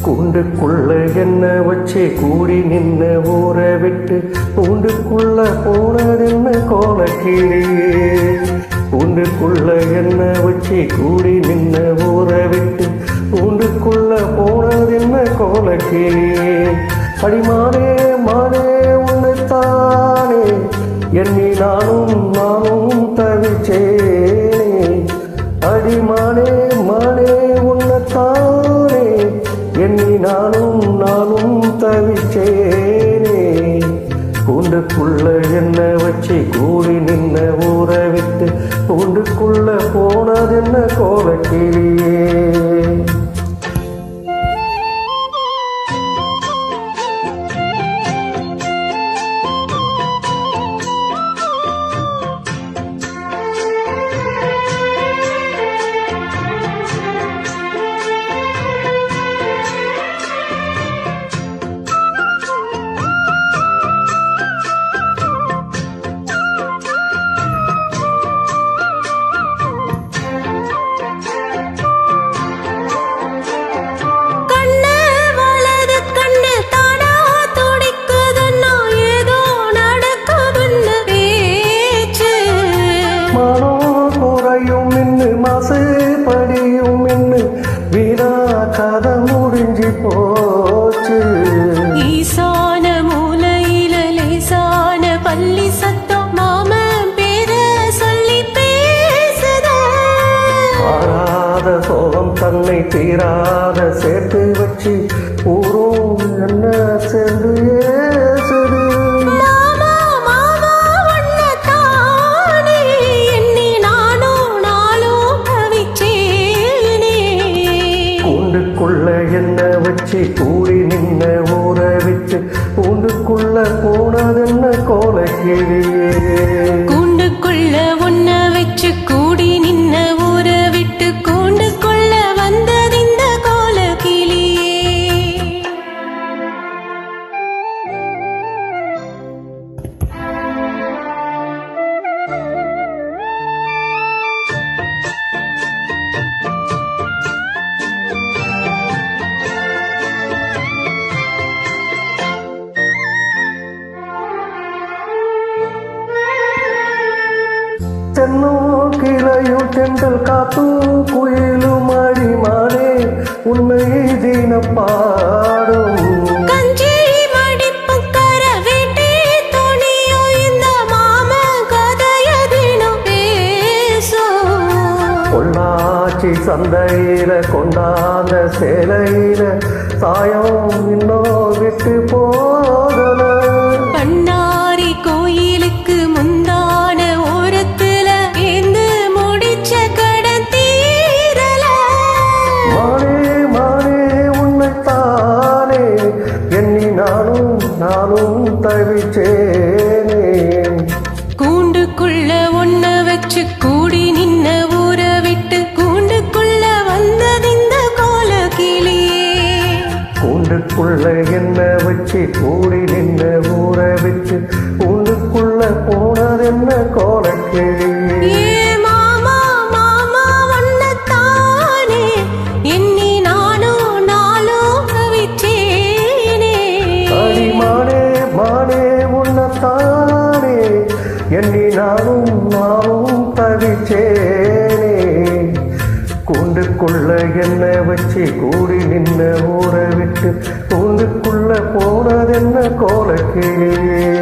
கூண்டுக்குள்ள என்ன வச்சு கூடி நின்ன ஊரை விட்டு கூண்டுக்குள்ள போனதென்ன கோலக்கிளியே. கூண்டுக்குள்ள என்ன வச்சு கூடி நின்ன ஊரை விட்டு கூண்டுக்குள்ள போனதென்ன கோலக்கிளியே. அடிமானே மானே உன்னைத்தானே எண்ணி நானும் தவிச்சேனே. அடிமானே மானே உன்னைத்தானே எண்ணி நானும் தவிச்சேனே. கூண்டுக்குள்ள என்ன வச்சு கூடி நின்ன ஊரை விட்டு கூண்டுக்குள்ள போனதென்ன கோலக்கிளியே. படியும் என்ன வீணா கதை முடிஞ்சு போச்சு. ஈசான மூலையில லேசான பள்ளி சத்தம் மாமன் பேர சொல்லி பேசுத. மாறாத சோகம் தன்னை தீராத சேர்த்து வச்சு ஊரும் என்ன சேர்ந்து ஏசுது. கூண்டுக்குள்ள என்ன வச்சு கூடி நின்ன ஊரை விட்டு கூண்டுக்குள்ள போனதென்ன கோலக்கிளியே. கூண்டுக்குள்ள ஒன்ன வச்சு கூடி நின்ன ஊரை விட்டு கூண்டுக்குள்ள வந்ததிந்த கோலக்கிளியே. தென்னும் கிளையும் தென்றல் காத்தும் குயிலும் அடிமானே உன்னை தினம் பாடும். கஞ்சி மடிப்பு கர வீட்டி துணியோ இந்த மாம கதைய தினம் பேசும். பொள்ளாச்சி சந்தையில கொண்டாந்த சேலையில சாயம் இன்னும் விட்டு போகல. பண்ணாரி கோயிலுக்கு முந்தான ஓரத்துல ஏந்து முடிச்ச கடன் தீரல. மானே மானே உன்னைத்தானே எண்ணி நானும் தவிச்சேனே. கூண்டுக்குள்ள ஒன்ன வச்சு கூடி நின்ன ஊரை விட்டு கூண்டுக்குள்ள வந்ததிந்த கோலக்கிளியே. கூண்டுக்குள்ள என்ன வச்சு கூடி நின்ன ஊரை விட்டு கூண்டுக்குள்ள போனதென்ன கோலக்கிளியே. ஏ மாமா மாமா ஒன்னத்தானே எண்ணி நானும் தவிச்சேனே. அடிமானே மானே உன்னைத்தானே எண்ணி நானும் தவிச்சேனே. கூண்டுக்குள்ள என்ன வச்சு கூடி நின்ன ஊரை விட்டு கூண்டுக்குள்ள போனதென்ன கோலக்கிளியே.